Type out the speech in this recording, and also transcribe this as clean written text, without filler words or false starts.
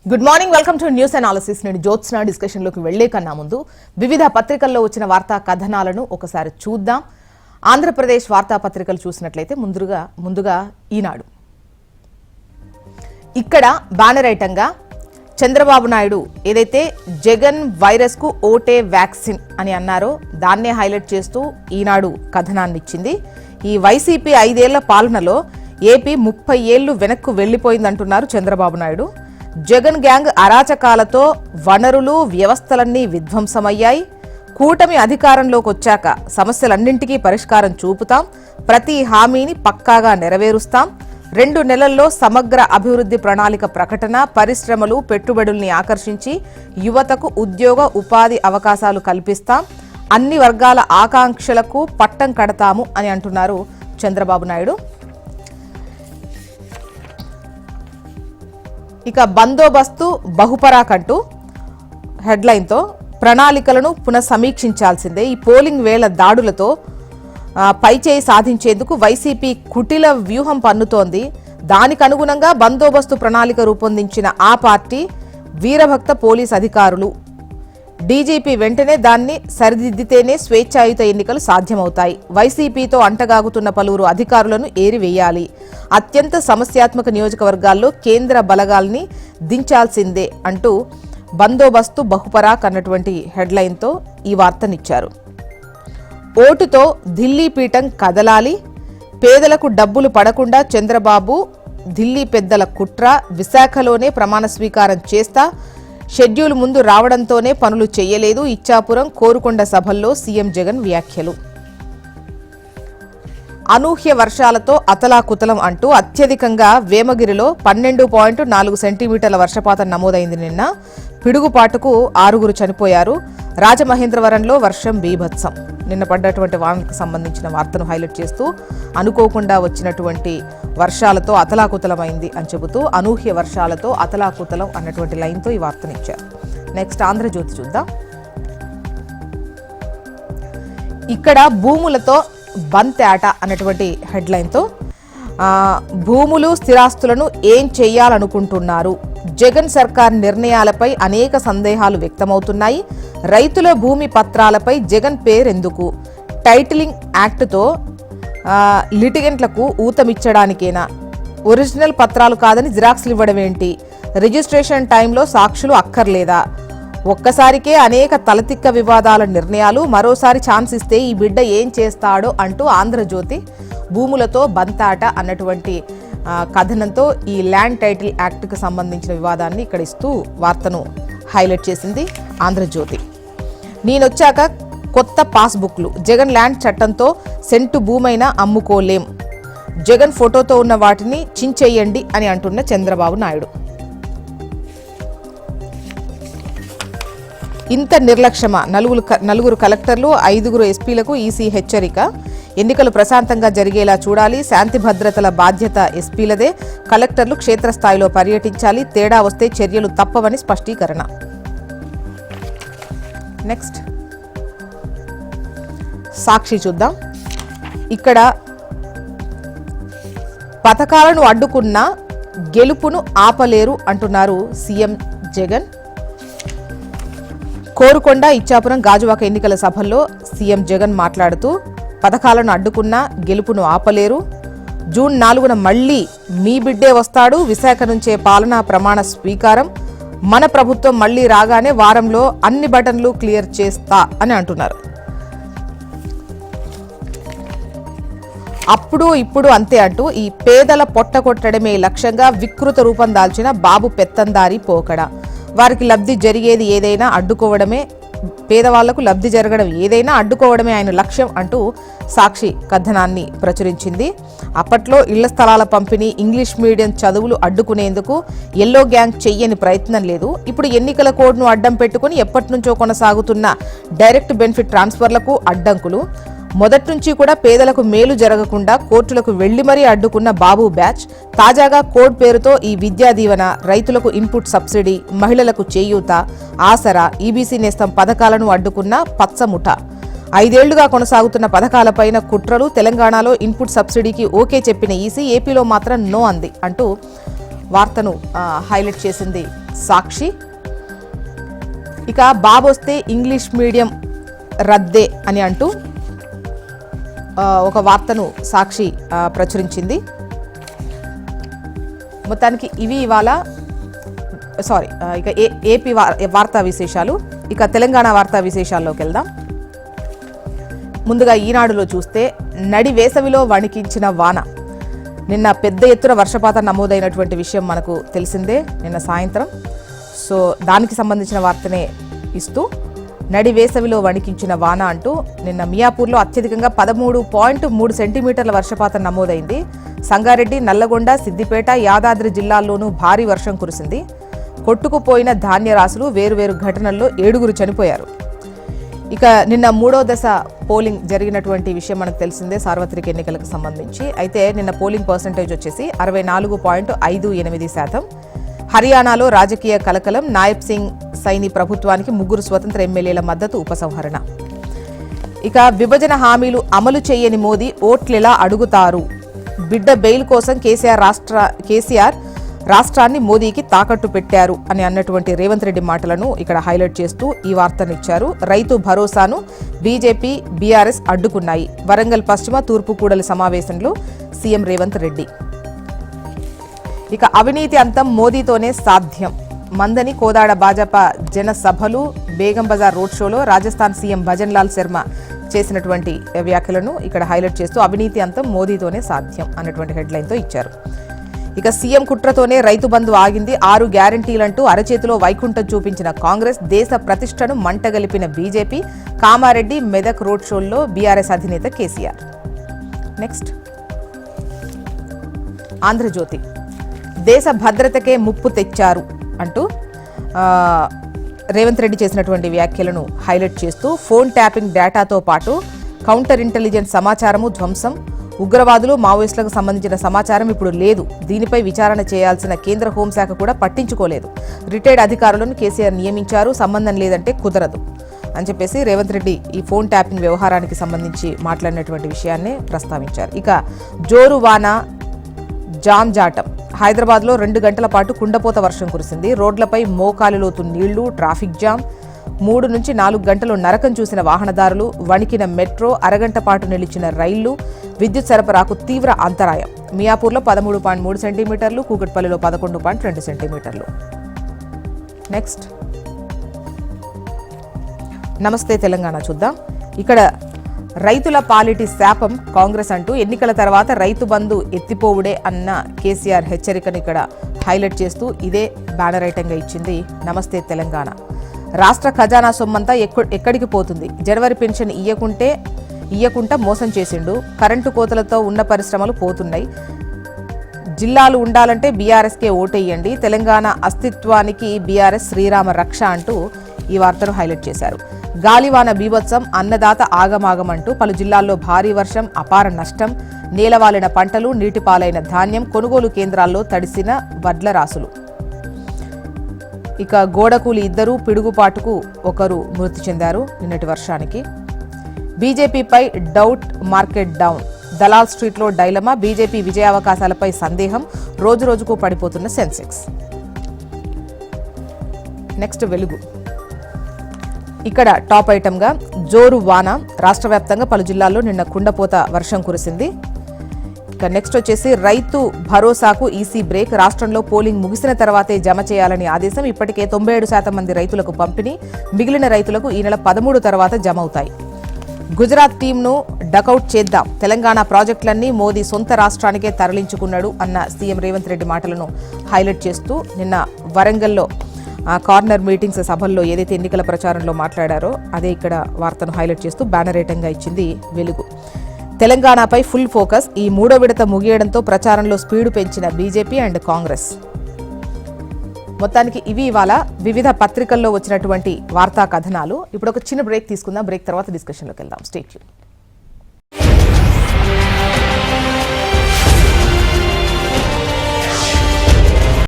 Good morning, welcome to news analysis. నేను జ్యోత్స్న. డిస్కషన్లోకి వెళ్లే కన్నా ముందు వివిధ పత్రికల్లో వచ్చిన వార్తా కథనాలను ఒకసారి చూద్దాం. ఆంధ్రప్రదేశ్ వార్తాపత్రికలు చూసినట్లయితే ముందుగా ఈనాడు. ఇక్కడ బ్యానర్ ఐటంగా చంద్రబాబు నాయుడు ఏదైతే జగన్ వైరస్ కు ఓటే వ్యాక్సిన్ అని అన్నారో దాన్నే హైలైట్ చేస్తూ ఈనాడు కథనాన్ని ఇచ్చింది. ఈ వైసీపీ 5 ఏళ్ల పాలనలో ఏపీ 30 ఏళ్లు వెనక్కు వెళ్లిపోయిందంటున్నారు చంద్రబాబు నాయుడు. జగన్ గ్యాంగ్ అరాచకాలతో వనరులు వ్యవస్థలన్నీ విధ్వంసమయ్యాయి. కూటమి అధికారంలోకి వచ్చాక సమస్యలన్నింటికీ పరిష్కారం చూపుతాం, ప్రతి హామీని పక్కాగా నెరవేరుస్తాం, 2 నెలల్లో సమగ్ర అభివృద్ధి ప్రణాళిక ప్రకటన, పరిశ్రమలు పెట్టుబడుల్ని ఆకర్షించి యువతకు ఉద్యోగ ఉపాధి అవకాశాలు కల్పిస్తాం, అన్ని వర్గాల ఆకాంక్షలకు పట్టం కడతాము అని అంటున్నారు చంద్రబాబు నాయుడు. ఇక బందోబస్తు బహుపరాకంటూ హెడ్లైన్తో ప్రణాళికలను పునఃసమీక్షించాల్సిందే. ఈ పోలింగ్ వేళ దాడులతో పైచేయి సాధించేందుకు వైసీపీ కుటిల వ్యూహం పన్నుతోంది. దానికి అనుగుణంగా బందోబస్తు ప్రణాళిక రూపొందించిన ఆ పార్టీ వీరభక్త పోలీస్ అధికారులు డీజీపీ వెంటనే దాన్ని సరిదిద్దితేనే స్వేచ్ఛాయుత ఎన్నికలు సాధ్యమవుతాయి. వైసీపీతో అంటగాగుతున్న పలువురు అధికారులను ఏరివేయాలి. అత్యంత సమస్యాత్మక నియోజకవర్గాల్లో కేంద్ర బలగాల్ని దించాల్సిందే అంటూ బందోబస్తు బహుపరాక్ అన్నటువంటి హెడ్లైన్తో ఈ వార్తనిచ్చారు. ఓటుతో ఢిల్లీ పీఠం కదలాలి, పేదలకు డబ్బులు పడకుండా చంద్రబాబు ఢిల్లీ పెద్దల కుట్ర, విశాఖలోనే ప్రమాణ స్వీకారం చేస్తా, షెడ్యూల్ ముందు రావడంతోనే పనులు చెయ్యలేదు, ఇచ్చాపురం కోరుకొండ సభల్లో సీఎం జగన్ వ్యాఖ్యలు. అనూహ్య వర్షాలతో అతలాకుతలం అంటూ అత్యధికంగా వేమగిరిలో 12.4 సెంటీమీటర్ల వర్షపాతం నమోదైంది. నిన్న పిడుగుపాటుకు 6 చనిపోయారు. రాజమహేంద్రవరంలో వర్షం బీభత్సం. నిన్న పడ్డటువంటి వానకు సంబంధించిన వార్తను హైలైట్ చేస్తూ అనుకోకుండా వచ్చినటువంటి వర్షాలతో అతలాకుతలమైంది అని చెబుతూ అనూహ్య వర్షాలతో అతలాకుతలం అన్నటువంటి లైన్తో ఈ వార్తనిచ్చారు. నెక్స్ట్ ఆంధ్రజ్యోతి చూద్దాం. ఇక్కడ భూములతో బంతేట అన్నటువంటి హెడ్లైన్తో భూములు స్థిరాస్తులను ఏం చేయాలనుకుంటున్నారు, జగన్ సర్కార్ నిర్ణయాలపై అనేక సందేహాలు వ్యక్తమవుతున్నాయి, రైతుల భూమి పత్రాలపై జగన్ పేరెందుకు, టైటిలింగ్ యాక్ట్తో లిటిగెంట్లకు ఊతమిచ్చడానికేనా, ఒరిజినల్ పత్రాలు కాదని జిరాక్స్లు ఇవ్వడమేంటి, రిజిస్ట్రేషన్ టైంలో సాక్షులు అక్కర్లేదా, ఒక్కసారికే అనేక తలతిక్క వివాదాల నిర్ణయాలు, మరోసారి ఛాన్స్ ఇస్తే ఈ బిడ్డ ఏం చేస్తాడో అంటూ ఆంధ్రజ్యోతి భూములతో బంతాట అన్నటువంటి కథనంతో ఈ ల్యాండ్ టైటిల్ యాక్ట్కి సంబంధించిన వివాదాన్ని ఇక్కడ ఇస్తూ వార్తను హైలైట్ చేసింది ఆంధ్రజ్యోతి. నేనొచ్చాక కొత్త పాస్బుక్లు, జగన్ ల్యాండ్ చట్టంతో సెంటు భూమైనా అమ్ముకోలేం, జగన్ ఫోటోతో ఉన్న వాటిని చించేయండి అని అంటున్న చంద్రబాబు నాయుడు. ఇంత నిర్లక్ష్యమా, నలుగురు కలెక్టర్లు 5 ఎస్పీలకు ఈసీ హెచ్చరిక, ఎన్నికలు ప్రశాంతంగా జరిగేలా చూడాలి, శాంతి భద్రతల బాధ్యత ఎస్పీలదే, కలెక్టర్లు క్షేత్రస్థాయిలో పర్యటించాలి, తేడా వస్తే చర్యలు తప్పవని స్పష్టీకరణ. నెక్స్ట్ సాక్షి చూద్దాం. ఇక్కడ పథకాలను అడ్డుకున్న గెలుపును ఆపలేరు అంటున్నారు సీఎం జగన్. కోరుకొండ, ఇచ్చాపురం, గాజువాక ఎన్నికల సభల్లో సీఎం జగన్ మాట్లాడుతూ పథకాలను అడ్డుకున్న గెలుపును ఆపలేరు, జూన్ 4న మళ్లీ మీ బిడ్డే వస్తాడు, విశాఖ నుంచే పాలనా ప్రమాణ స్వీకారం, మన ప్రభుత్వం మళ్లీ రాగానే వారంలో అన్ని బటన్లు క్లియర్ చేస్తా అని అంటున్నారు. అప్పుడు ఇప్పుడు అంతే అంటూ ఈ పేదల పొట్ట కొట్టడమే లక్ష్యంగా వికృత రూపం దాల్చిన బాబు పెత్తందారి పోకడ, వారికి లబ్ధి జరిగేది ఏదైనా అడ్డుకోవడమే, పేదవాళ్లకు లబ్ధి జరగడం ఏదైనా అడ్డుకోవడమే ఆయన లక్ష్యం అంటూ సాక్షి కథనాన్ని ప్రచురించింది. అప్పట్లో ఇళ్ల స్థలాల పంపిణీ, ఇంగ్లీష్ మీడియం చదువులు అడ్డుకునేందుకు ఎల్లో గ్యాంగ్ చెయ్యని ప్రయత్నం లేదు. ఇప్పుడు ఎన్నికల కోడ్ను అడ్డం పెట్టుకుని ఎప్పటి నుంచో కొనసాగుతున్న డైరెక్ట్ బెనిఫిట్ ట్రాన్స్ఫర్లకు అడ్డంకులు, మొదటి నుంచి కూడా పేదలకు మేలు జరగకుండా కోర్టులకు వెళ్లి మరీ అడ్డుకున్న బాబు బ్యాచ్, తాజాగా కోడ్ పేరుతో ఈ విద్యా దీవెన, రైతులకు ఇన్పుట్ సబ్సిడీ, మహిళలకు చేయూత, ఆసరా, ఈబీసీ నేస్తం పథకాలను అడ్డుకున్న పచ్చముఠ, 5 ఏళ్లుగా కొనసాగుతున్న పథకాలపైన కుట్రలు, తెలంగాణలో ఇన్పుట్ సబ్సిడీకి ఓకే చెప్పిన ఈసీ ఏపీలో మాత్రం నో అంది అంటూ వార్తను హైలైట్ చేసింది సాక్షి. ఇక బాబొస్తే ఇంగ్లీష్ మీడియం రద్దే అని అంటూ ఒక వార్తను సాక్షి ప్రచురించింది. మొత్తానికి ఇవి ఇవాళ ఇక ఏపీ వార్తా విశేషాలు. ఇక తెలంగాణ వార్తా విశేషాల్లోకి వెళ్దాం. ముందుగా ఈనాడులో చూస్తే నడి వేసవిలో వణికించిన వాన. నిన్న పెద్ద ఎత్తున వర్షపాతం నమోదైనటువంటి విషయం మనకు తెలిసిందే నిన్న సాయంత్రం. సో దానికి సంబంధించిన వార్తనే ఇస్తూ నడి వేసవిలో వణికించిన వాన అంటూ నిన్న మియాపూర్లో అత్యధికంగా 13.3 సెంటీమీటర్ల వర్షపాతం నమోదైంది. సంగారెడ్డి, నల్లగొండ, సిద్దిపేట, యాదాద్రి జిల్లాల్లోనూ భారీ వర్షం కురిసింది. కొట్టుకుపోయిన ధాన్య రాశులు, వేరువేరు ఘటనల్లో 7 చనిపోయారు. ఇక నిన్న 3వ దశ పోలింగ్ జరిగినటువంటి విషయం మనకు తెలిసిందే సార్వత్రిక ఎన్నికలకు సంబంధించి. అయితే నిన్న పోలింగ్ పర్సంటేజ్ వచ్చేసి 64.58%. హర్యానాలో రాజకీయ కలకలం. నాయబ్ సింగ్ సైని ప్రభుత్వానికి 3 స్వతంత్ర ఎమ్మెల్యేల మద్దతు ఉపసంహరణ. ఇక విభజన హామీలు అమలు చేయని మోదీ ఓట్లెలా అడుగుతారు? బిడ్డ బెయిల్ కోసం కేసీఆర్ రాష్ట్రాన్ని మోదీకి తాకట్టు పెట్టారు అని అన్నటువంటి రేవంత్ రెడ్డి మాటలను ఇక్కడ హైలైట్ చేస్తూ ఈ వార్తనిచ్చారు. రైతు భరోసాను బీజేపీ, బీఆర్ఎస్ అడ్డుకున్నాయి. వరంగల్ పశ్చిమ, తూర్పు కూడలి సమావేశంలో సీఎం రేవంత్ రెడ్డి. ఇక అవినీతి అంతం మోదీతోనే సాధ్యం. మందని కోదాడ భాజపా జన సభలు, బేగం బజార్ రోడ్ షోలో రాజస్థాన్ సీఎం భజన్ లాల్ శర్మ చేసినటువంటి వ్యాఖ్యలను ఇక్కడ హైలైట్ చేస్తూ అవినీతి అంతం మోదీతోనే సాధ్యం అన్నటువంటి హెడ్లైన్తో ఇచ్చారు. ఇక సీఎం కుట్రతోనే రైతు బంధు ఆగింది. 6 గ్యారంటీలంటూ అరచేతిలో వైకుంఠం చూపించిన కాంగ్రెస్, దేశ ప్రతిష్టను మంటగలిపిన బీజేపీ, కామారెడ్డి, మెదక్ రోడ్ షోల్లో బీఆర్ఎస్ అధినేత కేసీఆర్. నెక్స్ట్ ఆంధ్రజ్యోతి. దేశ భద్రతకే ముప్పు తెచ్చారు అంటూ రేవంత్ రెడ్డి చేసినటువంటి వ్యాఖ్యలను హైలైట్ చేస్తూ ఫోన్ ట్యాపింగ్ డేటాతో పాటు కౌంటర్ ఇంటెలిజెన్స్ సమాచారము ధ్వంసం, ఉగ్రవాదులు, మావోయిస్టులకు సంబంధించిన సమాచారం ఇప్పుడు లేదు. దీనిపై విచారణ చేయాల్సిన కేంద్ర హోంశాఖ కూడా పట్టించుకోలేదు. రిటైర్డ్ అధికారులను కేసీఆర్ నియమించారు, సంబంధం లేదంటే కుదరదు అని చెప్పేసి రేవంత్ రెడ్డి ఈ ఫోన్ ట్యాపింగ్ వ్యవహారానికి సంబంధించి మాట్లాడినటువంటి విషయాన్ని ప్రస్తావించారు. ఇక జోరు వాన, జామ్ జాటం. హైదరాబాద్లో 2 గంటల పాటు కుండపోత వర్షం కురిసింది. రోడ్లపై మోకాలు లోతు నీళ్లు, ట్రాఫిక్ జామ్. 3 నుంచి 4 గంటలు నరకం చూసిన వాహనదారులు, వణికిన మెట్రో, అరగంట పాటు నిలిచిన రైళ్లు, విద్యుత్ సరఫరాకు తీవ్ర అంతరాయం. మియాపూర్లో 13.3 సెంటీమీటర్లు, కూకట్పల్లిలో 11.2 సెంటీమీటర్లు. నెక్స్ట్ నమస్తే తెలంగాణ చూద్దాం. ఇక్కడ రైతుల పాలిటి శాపం కాంగ్రెస్ అంటూ ఎన్నికల తర్వాత రైతు బంధు ఎత్తిపోవుడే అన్న కేసీఆర్ హెచ్చరికను ఇక్కడ హైలైట్ చేస్తూ ఇదే బ్యానర్ ఐటంగా ఇచ్చింది నమస్తే తెలంగాణ. రాష్ట్ర ఖజానా సొమ్మంతా ఎక్కడికి పోతుంది? జనవరి పెన్షన్ ఇయ్యకుండా మోసం చేసిండు. కరెంటు కోతలతో ఉన్న పరిశ్రమలు పోతున్నాయి. జిల్లాలు ఉండాలంటే బీఆర్ఎస్కే ఓటేయండి. తెలంగాణ అస్తిత్వానికి బీఆర్ఎస్ శ్రీరామ రక్ష అంటూ ఈ వార్తను హైలైట్ చేశారు. గాలివాన బీభత్సం, అన్నదాత ఆగమాగమంటూ పలు జిల్లాల్లో భారీ వర్షం, అపార నష్టం, నేలవాలిన పంటలు, నీటిపాలైన ధాన్యం, కొనుగోలు కేంద్రాల్లో తడిసిన వడ్ల రాసులు. ఇక గోడకూలి 2, పిడుగుపాటుకు 1 మృతి చెందారు నిన్నటి వర్షానికి. బీజేపీపై డౌట్, మార్కెట్ డౌన్. దలాల్ స్ట్రీట్లో డైలమా, బీజేపీ విజయావకాశాలపై సందేహం, రోజురోజుకు పడిపోతున్న సెన్సెక్స్. నెక్స్ట్ వెలుగు. ఇక్కడ టాప్ ఐటమ్గా జోరు వాన. రాష్ట్ర వ్యాప్తంగా పలు జిల్లాల్లో నిన్న కుండపోత వర్షం కురిసింది. ఇక నెక్స్ట్ వచ్చేసి రైతు భరోసాకు ఈసీ బ్రేక్. రాష్ట్రంలో పోలింగ్ ముగిసిన తర్వాతే జమ చేయాలని ఆదేశం. ఇప్పటికే 97% మంది రైతులకు పంపిణీ. మిగిలిన రైతులకు ఈ నెల 13 తర్వాత జమ అవుతాయి. గుజరాత్ టీంను డకౌట్ చేద్దాం. తెలంగాణ ప్రాజెక్టులన్నీ మోదీ సొంత రాష్ట్రానికే తరలించుకున్నాడు అన్న సీఎం రేవంత్ రెడ్డి మాటలను హైలైట్ చేస్తూ నిన్న వరంగల్లో కార్నర్ మీటింగ్స్ సభల్లో ఏదైతే ఎన్నికల ప్రచారంలో మాట్లాడారో అదే ఇక్కడ వార్తను హైలైట్ చేస్తూ బ్యానర్ ఐటంగా ఇచ్చింది వెలుగు. తెలంగాణపై ఫుల్ ఫోకస్. ఈ 3వ విడత ముగియడంతో ప్రచారంలో స్పీడు పెంచిన బీజేపీ అండ్ కాంగ్రెస్. మొత్తానికి ఇవి ఇవాళ వివిధ పత్రికల్లో వచ్చినటువంటి వార్తా కథనాలు. ఇప్పుడు ఒక చిన్న బ్రేక్ తీసుకుందాం. బ్రేక్ తర్వాత డిస్కషన్లోకి వెళ్దాం. Stay tune.